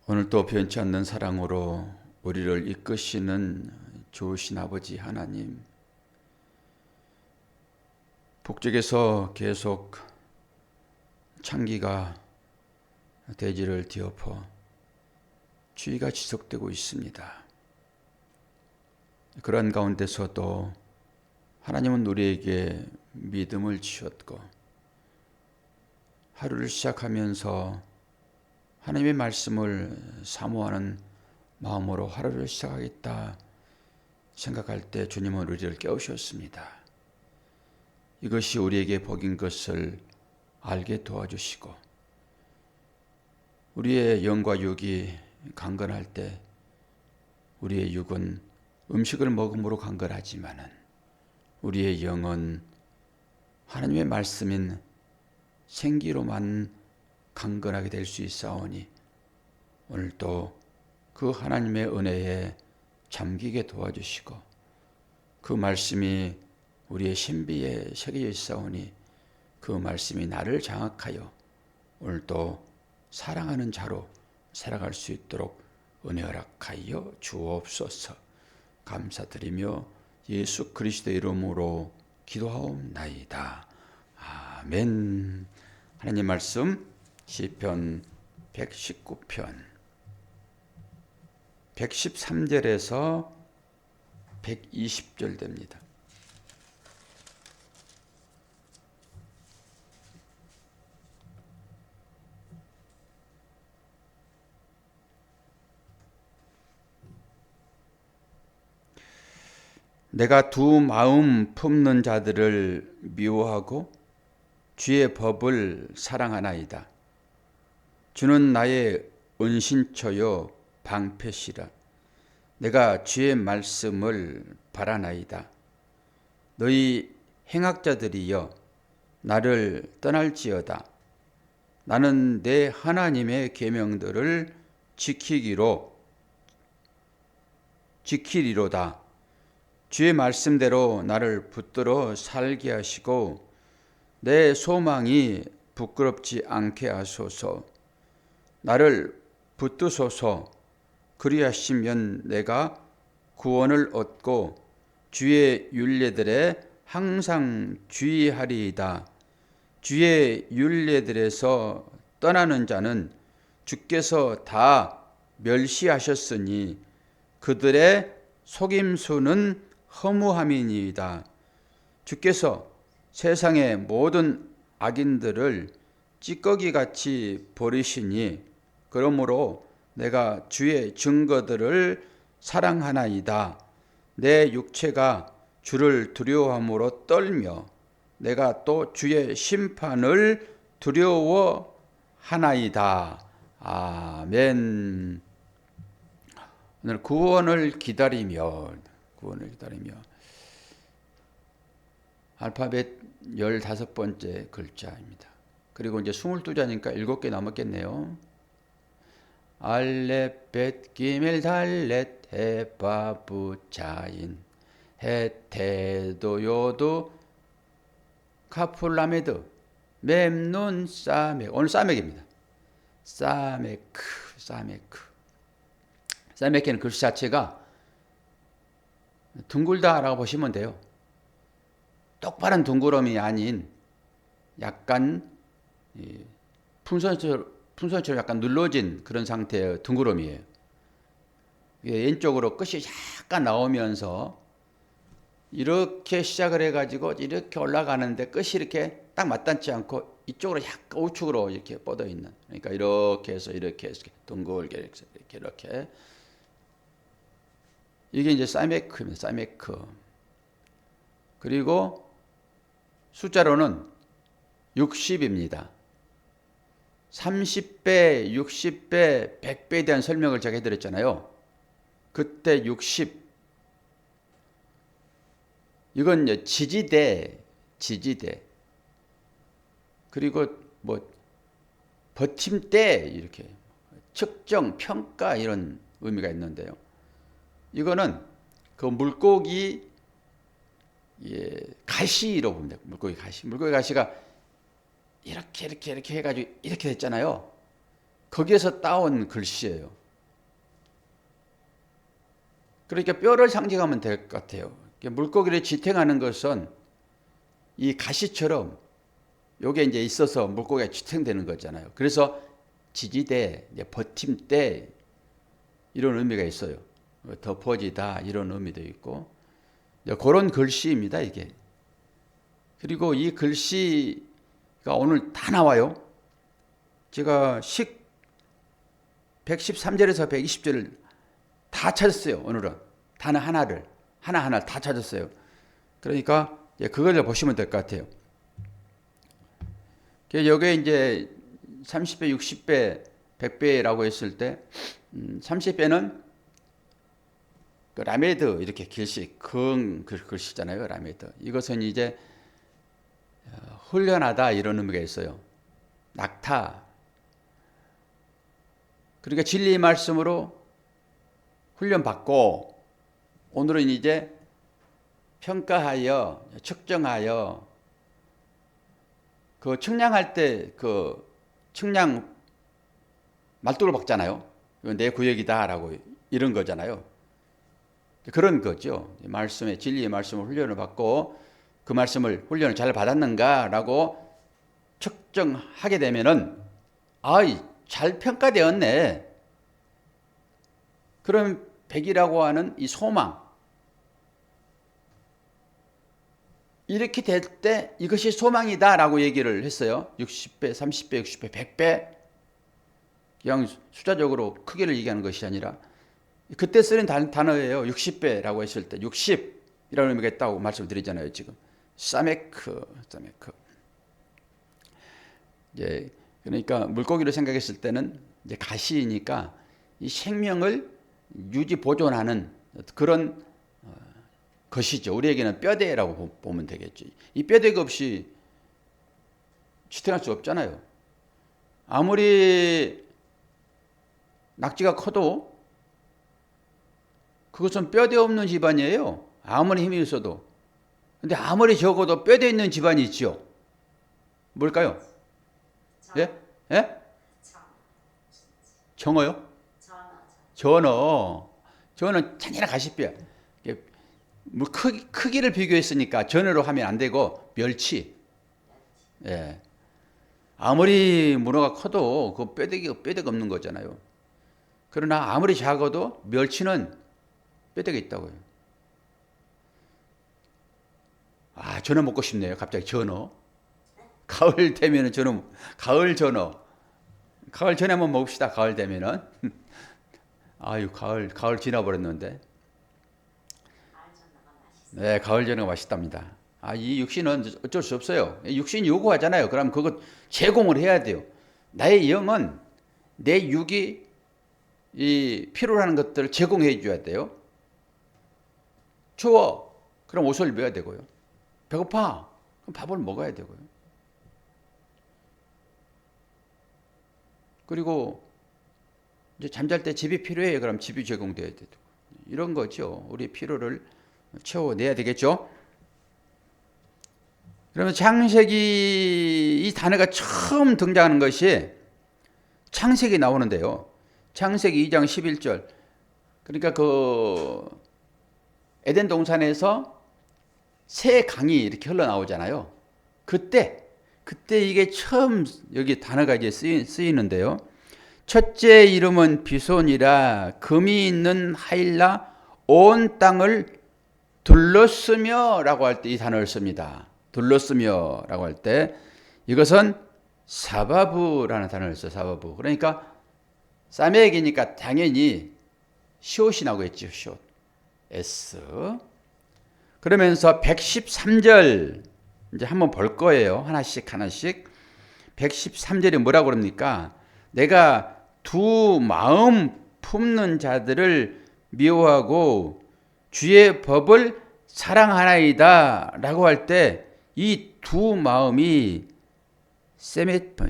오늘도 변치 않는 사랑으로 우리를 이끄시는 좋으신 아버지 하나님, 북쪽에서 계속 창기가 대지를 뒤엎어 추위가 지속되고 있습니다. 그런 가운데서도 하나님은 우리에게 믿음을 주셨고, 하루를 시작하면서 하나님의 말씀을 사모하는 마음으로 하루를 시작하겠다 생각할 때 주님은 우리를 깨우셨습니다. 이것이 우리에게 복인 것을 알게 도와주시고, 우리의 영과 육이 강건할 때 우리의 육은 음식을 먹음으로 강건하지만은 우리의 영은 하나님의 말씀인 생기로만 강건하게 될 수 있사오니 오늘도 그 하나님의 은혜에 잠기게 도와주시고, 그 말씀이 우리의 신비에 새겨져 있사오니 그 말씀이 나를 장악하여 오늘도 사랑하는 자로 살아갈 수 있도록 은혜 허락하여 주옵소서. 감사드리며 예수 그리스도의 이름으로 기도하옵나이다. 아멘. 하나님 말씀 시편 119편 113절에서 120절 됩니다. 내가 두 마음 품는 자들을 미워하고 주의 법을 사랑하나이다. 주는 나의 은신처요 방패시라. 내가 주의 말씀을 바라나이다. 너희 행악자들이여 나를 떠날지어다. 나는 내 하나님의 계명들을 지키리로다. 주의 말씀대로 나를 붙들어 살게 하시고 내 소망이 부끄럽지 않게 하소서. 나를 붙드소서. 그리하시면 내가 구원을 얻고 주의 율례들에 항상 주의하리이다. 주의 율례들에서 떠나는 자는 주께서 다 멸시하셨으니 그들의 속임수는 허무함이니이다. 주께서 세상의 모든 악인들을 찌꺼기같이 버리시니 그러므로 내가 주의 증거들을 사랑하나이다. 내 육체가 주를 두려워함으로 떨며 내가 또 주의 심판을 두려워하나이다. 아멘. 오늘 구원을 기다리며 알파벳 15번째 글자입니다. 그리고 이제 22자니까 7개 남았겠네요. 알렙 벳 기멜 달렛 헤바부 자인 헤테도 요도 카풀라메드 mem눈 사멕. 오늘 사멕입니다. 사메크는 글씨 자체가 둥글다라고 보시면 돼요. 똑바른 둥그럼이 아닌 약간 풍선처럼 약간 눌러진 그런 상태의 둥그럼이에요. 왼쪽으로 끝이 약간 나오면서 이렇게 시작을 해가지고 이렇게 올라가는데 끝이 이렇게 딱 맞닿지 않고 이쪽으로 약간 우측으로 이렇게 뻗어 있는. 그러니까 이렇게 해서 이렇게 둥글게 이렇게. 이게 이제 사메크입니다. 사메크. 그리고 숫자로는 60입니다. 30배, 60배, 100배에 대한 설명을 제가 해드렸잖아요. 그때 60. 이건 이제 지지대. 그리고 버팀대 이렇게 측정, 평가 이런 의미가 있는데요. 이거는 그 물고기 가시로 봅니다. 물고기 가시가 이렇게 해가지고 이렇게 됐잖아요. 거기에서 따온 글씨예요. 그러니까 뼈를 상징하면 될 것 같아요. 물고기를 지탱하는 것은 이 가시처럼 요게 이제 있어서 물고기가 지탱되는 거잖아요. 그래서 지지대, 버팀대 이런 의미가 있어요. 덮어지다 이런 의미도 있고 그런 글씨입니다, 이게. 그리고 이 글씨가 오늘 다 나와요. 제가 113절에서 120절을 다 찾았어요. 오늘은 단어 하나하나 다 찾았어요. 그러니까 그걸 보시면 될 것 같아요. 여기에 이제 30배, 60배, 100배라고 했을 때 30배는 그 라메드 이렇게 길씨 큰 글씨잖아요. 라메드. 이것은 이제 훈련하다 이런 의미가 있어요. 낙타. 그러니까 진리의 말씀으로 훈련받고 오늘은 이제 평가하여 측정하여 그 측량할 때 그 측량 말뚝을 박잖아요. 내 구역이다라고 이런 거잖아요. 그런 거죠. 말씀의 진리의 말씀을 훈련을 받고 그 말씀을 훈련을 잘 받았는가라고 측정하게 되면은 잘 평가되었네. 그럼 100이라고 하는 이 소망 이렇게 될 때 이것이 소망이다라고 얘기를 했어요. 60배, 30배, 60배, 100배 그냥 숫자적으로 크기를 얘기하는 것이 아니라 그때 쓰는 단어예요. 60배라고 했을 때 60이라는 의미가 있다고 말씀드리잖아요. 지금 사메크. 이제 그러니까 물고기로 생각했을 때는 이제 가시니까 이 생명을 유지 보존하는 그런 것이죠. 우리에게는 뼈대라고 보면 되겠죠. 이 뼈대가 없이 지탱할 수 없잖아요. 아무리 낙지가 커도 그것은 뼈대 없는 집안이에요. 아무리 힘이 있어도. 근데 아무리 적어도 뼈대 있는 집안이 있죠. 뭘까요? 예? 예? 정어요? 전어. 전어는 잔인한 가시뼈. 뭐 크기를 비교했으니까 전어로 하면 안 되고 멸치. 예. 아무리 문어가 커도 그 뼈대가 없는 거잖아요. 그러나 아무리 작아도 멸치는 뼈대가 있다고요. 전어 먹고 싶네요. 갑자기 전어. 가을 되면은 가을 전어. 가을 전에 한번 먹읍시다. 가을 되면은. 가을 지나버렸는데. 네, 가을 전어가 맛있답니다. 이 육신은 어쩔 수 없어요. 육신이 요구하잖아요. 그럼 그거 제공을 해야 돼요. 나의 영은 내 육이 이 필요로 하는 것들을 제공해 줘야 돼요. 추워. 그럼 옷을 입어야 되고요. 배고파. 그럼 밥을 먹어야 되고요. 그리고 이제 잠잘 때 집이 필요해요. 그럼 집이 제공돼야 되고. 이런 거죠. 우리 필요를 채워내야 되겠죠. 그러면 창세기 이 단어가 처음 등장하는 것이 창세기 나오는데요. 창세기 2장 11절. 그러니까 그 에덴 동산에서 새 강이 이렇게 흘러나오잖아요. 그때 이게 처음 여기 단어가 이제 쓰이는데요. 첫째 이름은 비손이라 금이 있는 하일라 온 땅을 둘렀으며라고 할 때 이 단어를 씁니다. 둘렀으며라고 할 때 이것은 사바브라는 단어를 써요. 사바브. 그러니까 사맥이니까 당연히 시옷이 나오겠죠. 시옷. S. 그러면서 113절 이제 한번 볼 거예요. 하나씩. 113절이 뭐라고 그럽니까? 내가 두 마음 품는 자들을 미워하고 주의 법을 사랑하나이다 라고 할 때 이 두 마음이 세메프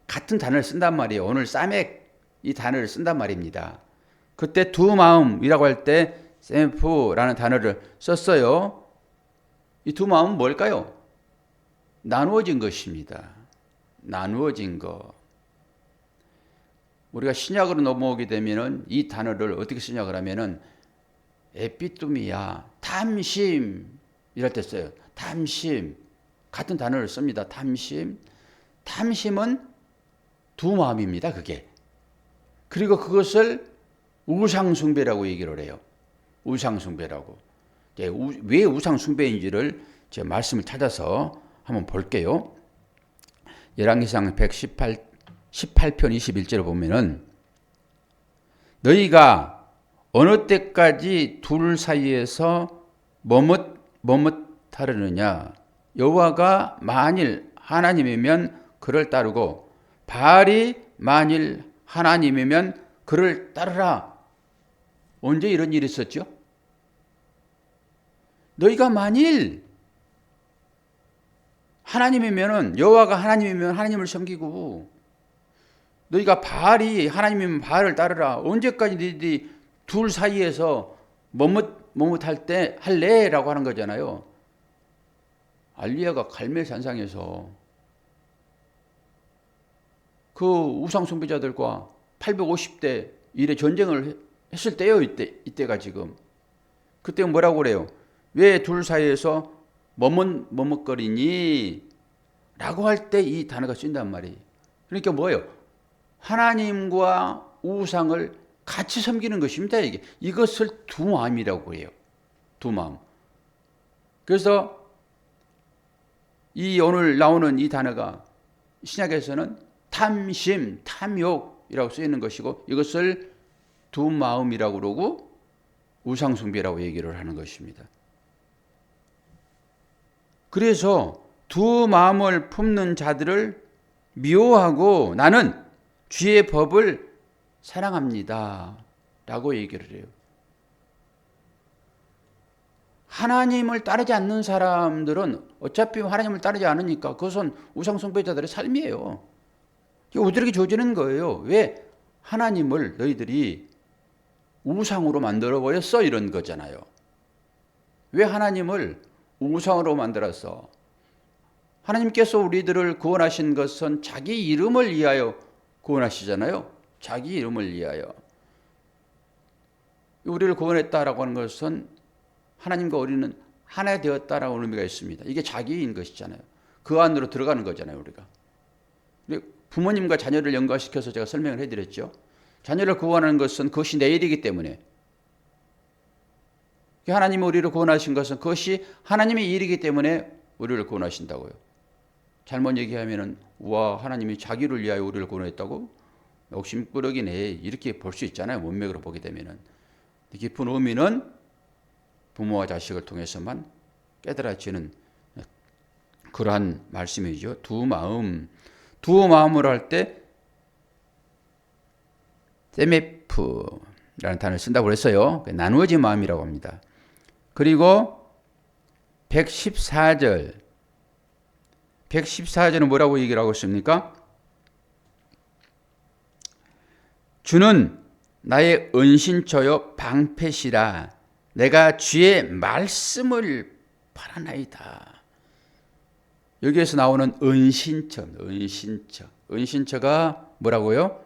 같은 단어를 쓴단 말이에요. 오늘 사맥 이 단어를 쓴단 말입니다. 그때 두 마음이라고 할 때 세메프라는 단어를 썼어요. 이 두 마음은 뭘까요? 나누어진 것입니다. 나누어진 것. 우리가 신약으로 넘어오게 되면은 이 단어를 어떻게 쓰냐 그러면은 에피뚜미야, 탐심 이럴 때 써요. 탐심 같은 단어를 씁니다. 탐심. 탐심은 두 마음입니다. 그게. 그리고 그것을 우상숭배라고 얘기를 해요. 우상숭배라고. 왜 우상숭배인지를 제가 말씀을 찾아서 한번 볼게요. 열왕기상 18편 21절을 보면은 너희가 어느 때까지 둘 사이에서 머뭇하려느냐. 여호와가 만일 하나님이면 그를 따르고 바알이 만일 하나님이면 그를 따르라. 언제 이런 일이 있었죠? 너희가 만일 하나님이면은 여호와가 하나님이면 하나님을 섬기고 너희가 바알이 하나님이면 바알을 따르라. 언제까지 너희들이 둘 사이에서 머뭇할 때 할래라고 하는 거잖아요. 알리야가 갈멜 산상에서 그 우상 숭배자들과 850대 일의 전쟁을 했을 때요. 이때가 지금. 그때 뭐라고 그래요? 왜 둘 사이에서 머뭇거리니? 라고 할 때 이 단어가 쓰인단 말이에요. 그러니까 뭐예요? 하나님과 우상을 같이 섬기는 것입니다. 이것을 두 마음이라고 해요. 두 마음. 그래서 이 오늘 나오는 이 단어가 신약에서는 탐심, 탐욕이라고 쓰이는 것이고 이것을 두 마음이라고 그러고 우상숭배라고 얘기를 하는 것입니다. 그래서 두 마음을 품는 자들을 미워하고 나는 주의 법을 사랑합니다. 라고 얘기를 해요. 하나님을 따르지 않는 사람들은 어차피 하나님을 따르지 않으니까 그것은 우상숭배자들의 삶이에요. 우리에게 주어지는 거예요. 왜? 하나님을 너희들이 우상으로 만들어버렸어? 이런 거잖아요. 왜 하나님을 우상으로 만들었어? 하나님께서 우리들을 구원하신 것은 자기 이름을 위하여 구원하시잖아요. 자기 이름을 위하여. 우리를 구원했다라고 하는 것은 하나님과 우리는 하나 되었다라는 의미가 있습니다. 이게 자기인 것이잖아요. 그 안으로 들어가는 거잖아요. 우리가. 부모님과 자녀를 연관시켜서 제가 설명을 해드렸죠. 자녀를 구원하는 것은 그것이 내 일이기 때문에 하나님이 우리를 구원하신 것은 그것이 하나님의 일이기 때문에 우리를 구원하신다고요. 잘못 얘기하면은 와 하나님이 자기를 위하여 우리를 구원했다고? 욕심꾸러기네 이렇게 볼 수 있잖아요. 문맥으로 보게 되면은. 깊은 의미는 부모와 자식을 통해서만 깨달아지는 그러한 말씀이죠. 두 마음으로 할 때 세메프라는 단어를 쓴다고 그랬어요. 나누어진 마음이라고 합니다. 그리고 114절은 뭐라고 얘기를 하고 있습니까? 주는 나의 은신처요 방패시라 내가 주의 말씀을 바라나이다. 여기에서 나오는 은신처가 뭐라고요?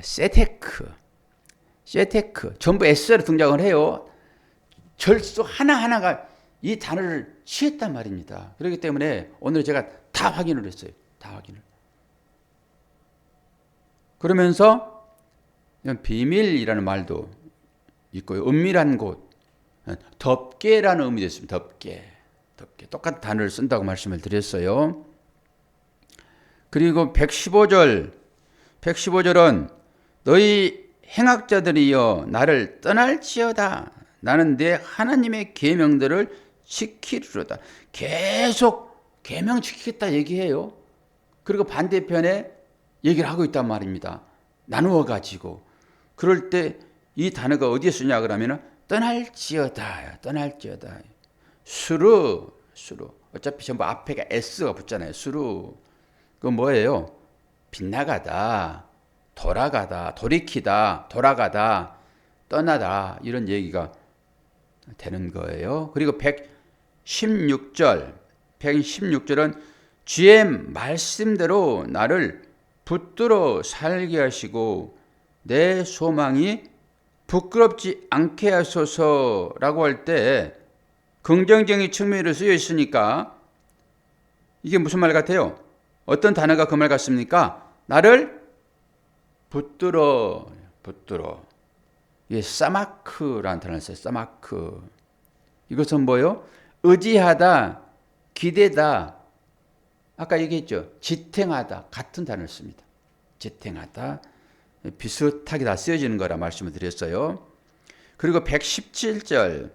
세테크 전부 S로 등장을 해요. 절수 하나하나가 이 단어를 취했단 말입니다. 그렇기 때문에 오늘 제가 다 확인을 했어요. 다 확인을. 그러면서 비밀이라는 말도 있고요. 은밀한 곳, 덮개라는 의미도 있습니다. 덮개. 똑같은 단어를 쓴다고 말씀을 드렸어요. 그리고 115절은 너희 행악자들이여 나를 떠날지어다. 나는 내 하나님의 계명들을 지키리로다. 계속 계명 지키겠다 얘기해요. 그리고 반대편에 얘기를 하고 있단 말입니다. 나누어 가지고. 그럴 때 이 단어가 어디에 쓰냐 그러면 떠날지어다. 수루. 어차피 전부 앞에가 S가 붙잖아요. 수루. 그건 뭐예요? 빗나가다, 돌아가다, 돌이키다, 돌아가다, 떠나다 이런 얘기가 되는 거예요. 그리고 116절은 주의 말씀대로 나를 붙들어 살게 하시고 내 소망이 부끄럽지 않게 하소서라고 할 때 긍정적인 측면으로 쓰여 있으니까 이게 무슨 말 같아요? 어떤 단어가 그 말 같습니까? 나를 붙들어. 이게 사마크라는 단어를 써요. 사마크. 이것은 뭐요? 의지하다, 기대다. 아까 얘기했죠. 지탱하다. 같은 단어를 씁니다. 지탱하다. 비슷하게 다 쓰여지는 거라 말씀을 드렸어요. 그리고 117절.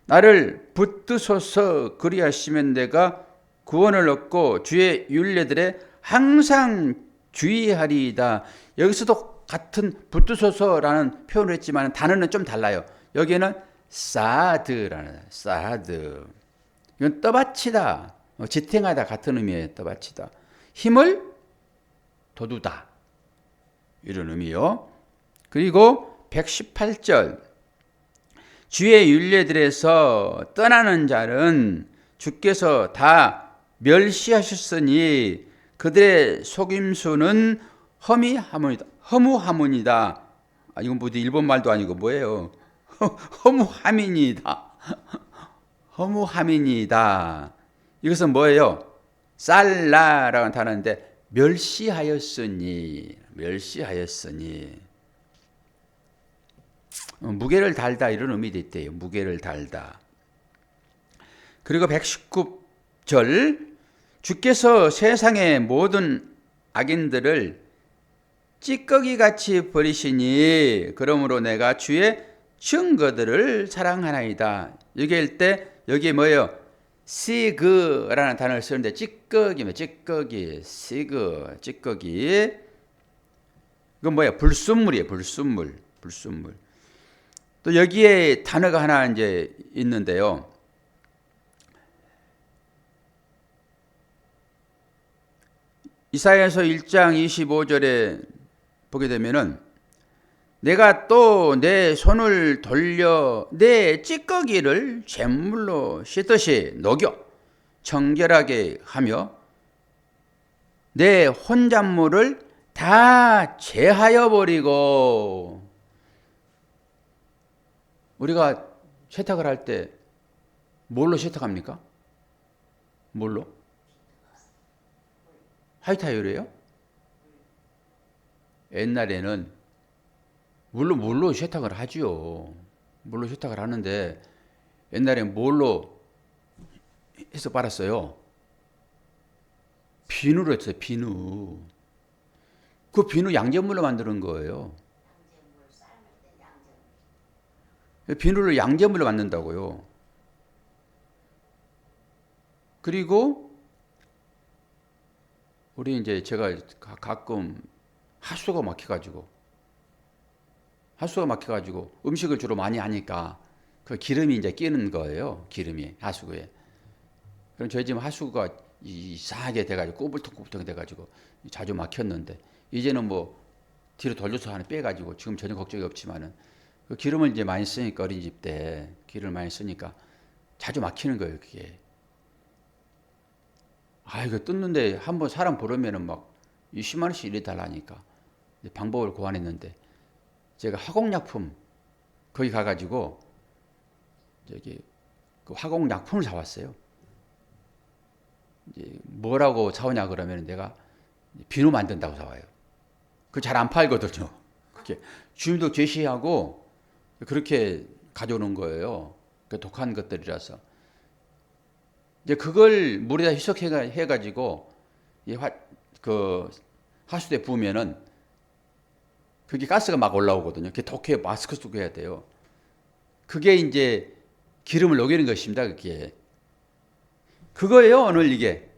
나를 붙드소서 그리하시면 내가 구원을 얻고 주의 율례들에 항상 주의하리이다. 여기서도 같은 붙드소서라는 표현을 했지만 단어는 좀 달라요. 여기에는 사드라는 사드. 이건 떠받치다, 지탱하다 같은 의미의 떠받치다. 힘을 돋우다 이런 의미요. 그리고 118절 주의 율례들에서 떠나는 자는 주께서 다 멸시하셨으니 그들의 속임수는 허무하문이다. 이건 뭐 일본 말도 아니고 뭐예요? 허무함이니다. 허무함이니다. 이것은 뭐예요? 살라라는 단어인데 멸시하였으니 무게를 달다 이런 의미도 있대요. 무게를 달다. 그리고 119절 주께서 세상의 모든 악인들을 찌꺼기같이 버리시니 그러므로 내가 주의 증거들을 사랑하나이다. 여기일 때 여기에 뭐예요? 시그라는 단어를 쓰는데 찌꺼기면 찌꺼기, 시그 찌꺼기. 이건 뭐야? 불순물이에요. 불순물. 또 여기에 단어가 하나 이제 있는데요. 이사야서 1장 25절에 보게 되면은 내가 또 내 손을 돌려 내 찌꺼기를 잿물로 씻듯이 녹여 청결하게 하며 내 혼잣물을 다 제하여 버리고. 우리가 세탁을 할 때 뭘로 세탁합니까? 뭘로? 화이트아이로예요? 옛날에는 물로 세탁을 하지요. 물로 세탁을 하는데 옛날에 뭘로 해서 빨았어요? 비누로 했어요. 비누. 그 비누 양잿물로 만드는 거예요. 비누를 양잿물로 만든다고요. 그리고 우리 이제 제가 가끔 하수가 막혀가지고 음식을 주로 많이 하니까 그 기름이 이제 끼는 거예요. 기름이 하수구에. 그럼 저희 집 하수구가 이상하게 돼가지고 꼬불통꼬불통 돼가지고 자주 막혔는데 이제는 뭐 뒤로 돌려서 하나 빼가지고 지금 전혀 걱정이 없지만은 그 기름을 이제 많이 쓰니까 어린이집 때 기름을 많이 쓰니까 자주 막히는 거예요. 그게. 이거 뜯는데 한번 사람 부르면은 막 20만 원씩 이래 달라니까 방법을 고안했는데 제가 화공약품 거기 가가지고 저기 그 화공약품을 사왔어요. 이제 뭐라고 사오냐 그러면 내가 비누 만든다고 사와요. 그 잘 안 팔거든요. 그렇게 주임도 제시하고 그렇게 가져오는 거예요. 그 독한 것들이라서. 이제 그걸 물에다 희석해가지고 그 하수대 부으면은 그게 가스가 막 올라오거든요. 그게 독해 마스크 쓰고 해야 돼요. 그게 이제 기름을 녹이는 것입니다. 그거예요. 오늘 이게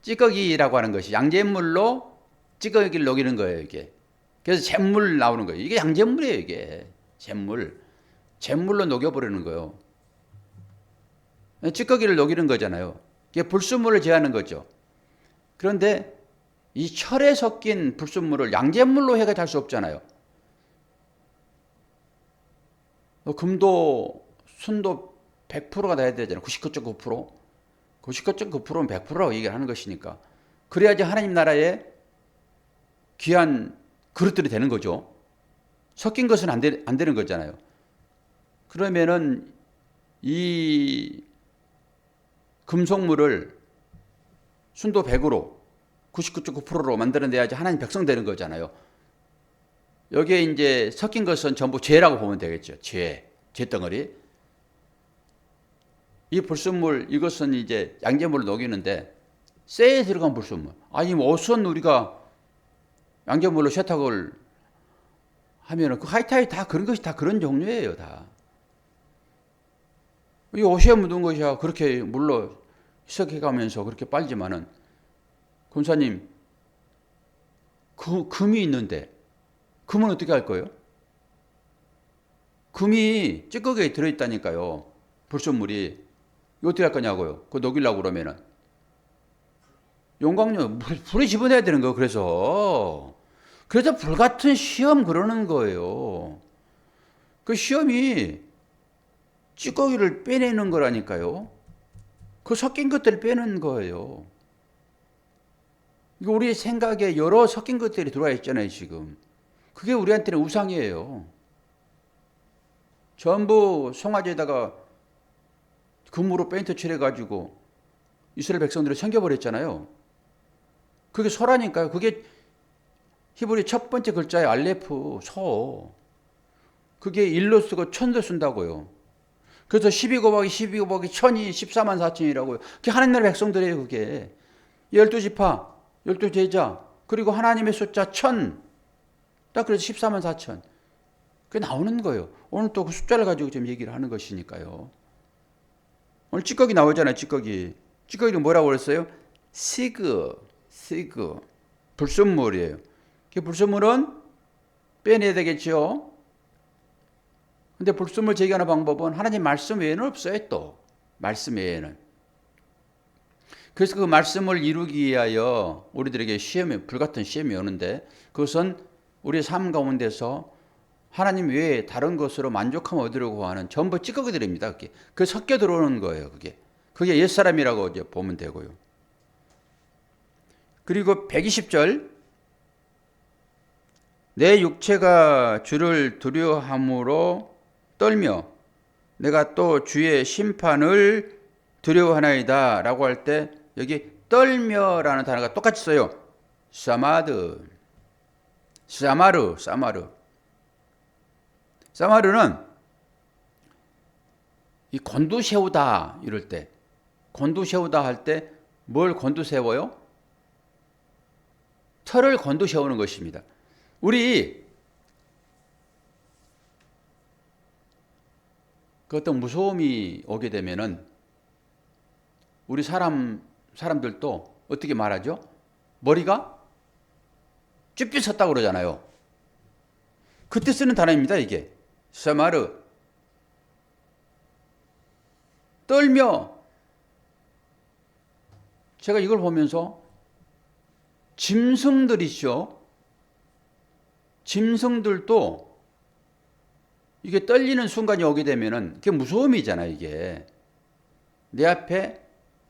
찌꺼기라고 하는 것이 양잿물로 찌꺼기를 녹이는 거예요. 이게. 그래서 잿물 나오는 거예요. 이게 양잿물이에요. 이게 잿물로 녹여버리는 거예요. 찌꺼기를 녹이는 거잖아요. 이게 불순물을 제하는 거죠. 그런데 이 철에 섞인 불순물을 양잿물로 해가 잘 수 없잖아요. 금도 순도 100%가 돼야 되잖아요. 99.9%. 99.9%는 100%라고 얘기를 하는 것이니까. 그래야지 하나님 나라에 귀한 그릇들이 되는 거죠. 섞인 것은 안 되는 거잖아요. 그러면은 이 금속물을 순도 100으로 99.9%로 만들어내야지 하나님 백성 되는 거잖아요. 여기에 이제 섞인 것은 전부 죄라고 보면 되겠죠. 죄 덩어리. 이 불순물, 이것은 이제 양재물을 녹이는데 쇠에 들어간 불순물. 아니 옷은 우리가 양재물로 세탁을 하면은 그 하이타이 다 그런 것이 다 그런 종류예요, 다. 이 옷에 묻은 것이야 그렇게 물로 희석해가면서 그렇게 빨지만은 권사님 금이 있는데 금은 어떻게 할 거예요? 금이 찌꺼기에 들어있다니까요. 불순물이. 이거 어떻게 할 거냐고요. 그거 녹이려고 그러면은. 용광로 불에 집어내야 되는 거예요. 그래서 불같은 시험 그러는 거예요. 그 시험이 찌꺼기를 빼내는 거라니까요. 그 섞인 것들을 빼는 거예요. 이거 우리 생각에 여러 섞인 것들이 들어와 있잖아요, 지금. 그게 우리한테는 우상이에요. 전부 송아지에다가 금으로 페인트 칠해가지고 이스라엘 백성들을 섬겨버렸잖아요. 그게 소라니까요. 그게 히브리 첫 번째 글자의 알레프, 소. 그게 1로 쓰고 1000도 쓴다고요. 그래서 12 곱하기 12 곱하기 1000이 14만 4천이라고요. 그게 하나님 나라 백성들이에요, 그게. 12지파, 12제자, 그리고 하나님의 숫자 1000. 딱 그래서 14만 4천. 그게 나오는 거예요. 오늘 또 그 숫자를 가지고 좀 얘기를 하는 것이니까요. 오늘 찌꺼기 나오잖아요, 찌꺼기. 찌꺼기는 뭐라고 그랬어요? 시그. 불순물이에요. 그 불순물은 빼내야 되겠죠. 근데 불순물 제거하는 방법은 하나님 말씀 외에는 없어요, 또. 말씀 외에는. 그래서 그 말씀을 이루기 위하여 우리들에게 불같은 시험이 오는데 그것은 우리의 삶 가운데서 하나님 외에 다른 것으로 만족함을 얻으려고 하는 전부 찌꺼기들입니다. 그게. 그 섞여 들어오는 거예요, 그게. 그게 옛사람이라고 이제 보면 되고요. 그리고 120절. 내 육체가 주를 두려워함으로 떨며 내가 또 주의 심판을 두려워하나이다 라고 할 때 여기 떨며라는 단어가 똑같이 써요. 사마르는 이 곤두세우다 이럴 때 곤두세우다 할 때 뭘 곤두세워요? 털을 곤두세우는 것입니다. 우리 그 어떤 무서움이 오게 되면은 우리 사람들도 어떻게 말하죠? 머리가 쭈뼛 섰다고 그러잖아요. 그때 쓰는 단어입니다, 이게. 사마르. 떨며. 제가 이걸 보면서 짐승들이죠. 짐승들도 이게 떨리는 순간이 오게 되면은 그게 무서움이잖아요, 이게. 내 앞에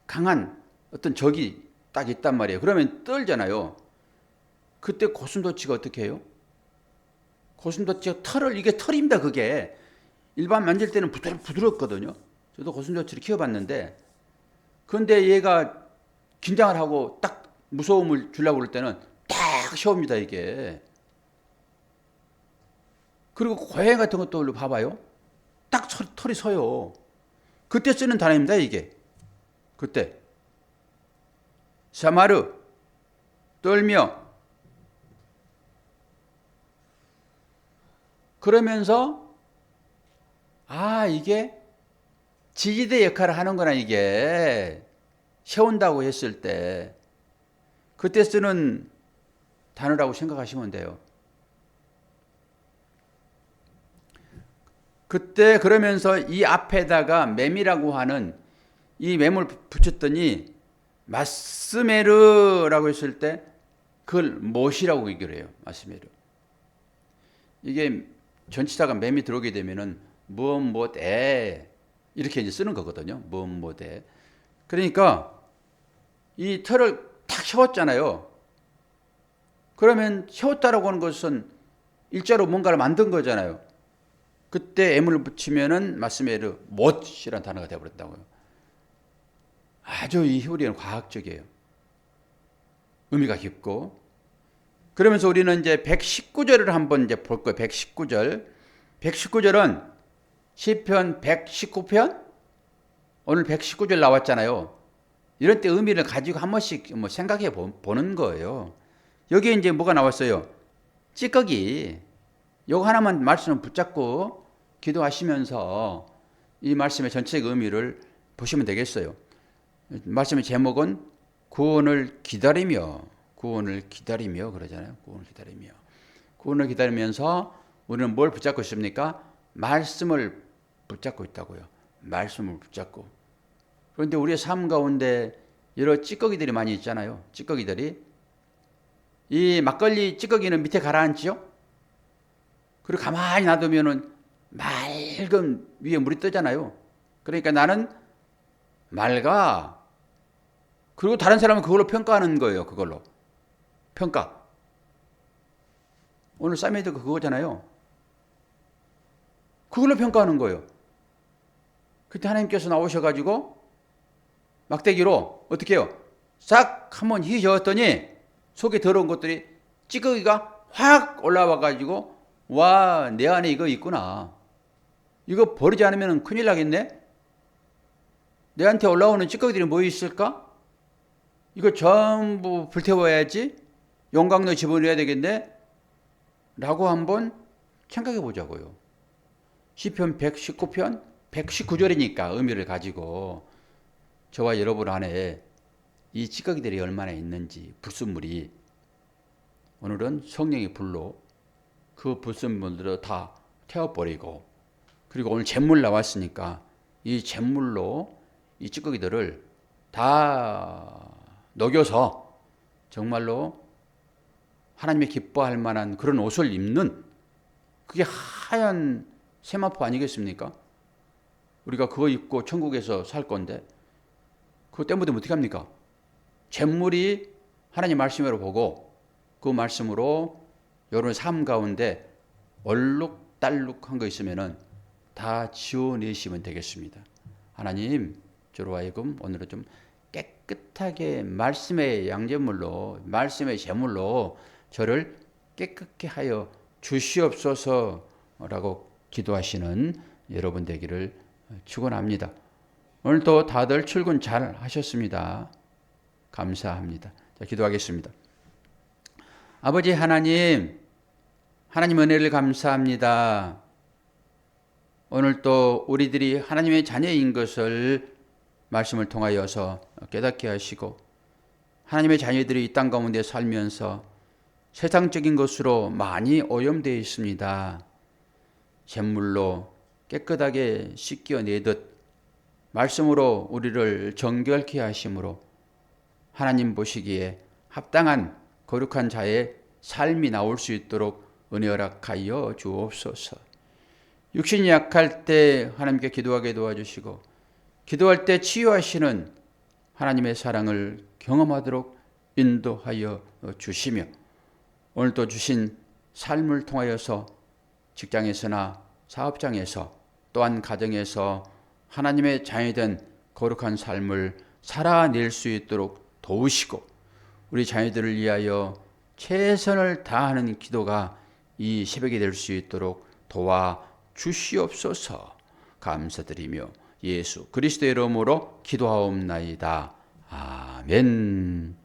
강한 어떤 적이 딱 있단 말이에요. 그러면 떨잖아요. 그때 고슴도치가 어떻게 해요? 고슴도치가 이게 털입니다, 그게. 일반 만질 때는 부드럽거든요. 저도 고슴도치를 키워봤는데, 그런데 얘가 긴장을 하고 딱 무서움을 주려고 그럴 때는 딱 쉬옵니다, 이게. 그리고 고양이 같은 것도 봐봐요. 딱 털이 서요. 그때 쓰는 단어입니다, 이게. 그때. 사마르, 떨며. 그러면서, 이게 지지대 역할을 하는구나, 이게. 세운다고 했을 때. 그때 쓰는 단어라고 생각하시면 돼요. 그때 그러면서 이 앞에다가 맴이라고 하는 이 맴을 붙였더니 마스메르라고 했을 때 그걸 못이라고 얘기를 해요. 마스메르. 이게 전치사가 맴이 들어오게 되면은 무엇 이렇게 이제 쓰는 거거든요. 무엇 그러니까 이 털을 탁 세웠잖아요. 그러면 세웠다라고 하는 것은 일자로 뭔가를 만든 거잖아요. 그때 M을 붙이면은 말씀에르 못이라는 단어가 되어버렸다고요. 아주 이 히브리어는 과학적이에요. 의미가 깊고. 그러면서 우리는 이제 119절을 한번 이제 볼 거예요. 119절. 119절은 시편 119편? 오늘 119절 나왔잖아요. 이런 때 의미를 가지고 한 번씩 뭐 생각해 보는 거예요. 여기에 이제 뭐가 나왔어요? 찌꺼기. 요거 하나만 말씀을 붙잡고 기도하시면서 이 말씀의 전체적 의미를 보시면 되겠어요. 말씀의 제목은 구원을 기다리며 그러잖아요. 구원을 기다리면서 우리는 뭘 붙잡고 있습니까? 말씀을 붙잡고 있다고요. 말씀을 붙잡고. 그런데 우리의 삶 가운데 여러 찌꺼기들이 많이 있잖아요. 찌꺼기들이. 이 막걸리 찌꺼기는 밑에 가라앉지요? 그리고 가만히 놔두면은 맑은 위에 물이 뜨잖아요. 그러니까 나는 맑아. 그리고 다른 사람은 그걸로 평가하는 거예요. 그걸로. 평가. 오늘 사미도 그거잖아요. 그걸로 평가하는 거예요. 그때 하나님께서 나오셔가지고 막대기로 어떻게 해요? 싹 한번 휘저었더니 속에 들어온 것들이 찌꺼기가 확 올라와가지고 와, 내 안에 이거 있구나. 이거 버리지 않으면 큰일 나겠네? 내한테 올라오는 찌꺼기들이 뭐 있을까? 이거 전부 불태워야지. 용광로 집어넣어야 되겠네? 라고 한번 생각해 보자고요. 시편 119편 119절이니까 의미를 가지고 저와 여러분 안에 이 찌꺼기들이 얼마나 있는지, 불순물이. 오늘은 성령의 불로 그 불순물들을 다 태워버리고, 그리고 오늘 잿물 나왔으니까 이 잿물로 이 찌꺼기들을 다 녹여서 정말로 하나님이 기뻐할 만한 그런 옷을 입는, 그게 하얀 세마포 아니겠습니까? 우리가 그거 입고 천국에서 살 건데 그거 때문에 어떻게 합니까? 잿물이 하나님 말씀으로 보고 그 말씀으로 여러분 삶 가운데 얼룩달룩한 거 있으면은 다 지워내시면 되겠습니다. 하나님, 저로 하여금 오늘은 좀 깨끗하게 말씀의 양제물로, 말씀의 제물로 저를 깨끗게 하여 주시옵소서라고 기도하시는 여러분 되기를 축원합니다. 오늘도 다들 출근 잘 하셨습니다. 감사합니다. 자, 기도하겠습니다. 아버지 하나님, 하나님 은혜를 감사합니다. 오늘 또 우리들이 하나님의 자녀인 것을 말씀을 통하여서 깨닫게 하시고, 하나님의 자녀들이 이 땅 가운데 살면서 세상적인 것으로 많이 오염되어 있습니다. 잿물로 깨끗하게 씻겨내듯 말씀으로 우리를 정결케 하심으로 하나님 보시기에 합당한 거룩한 자의 삶이 나올 수 있도록 은혜 허락하여 주옵소서. 육신이 약할 때 하나님께 기도하게 도와주시고, 기도할 때 치유하시는 하나님의 사랑을 경험하도록 인도하여 주시며, 오늘도 주신 삶을 통하여서 직장에서나 사업장에서 또한 가정에서 하나님의 자녀된 거룩한 삶을 살아낼 수 있도록 도우시고, 우리 자녀들을 위하여 최선을 다하는 기도가 이 새벽이 될 수 있도록 도와 주시옵소서. 감사드리며 예수 그리스도의 이름으로 기도하옵나이다. 아멘.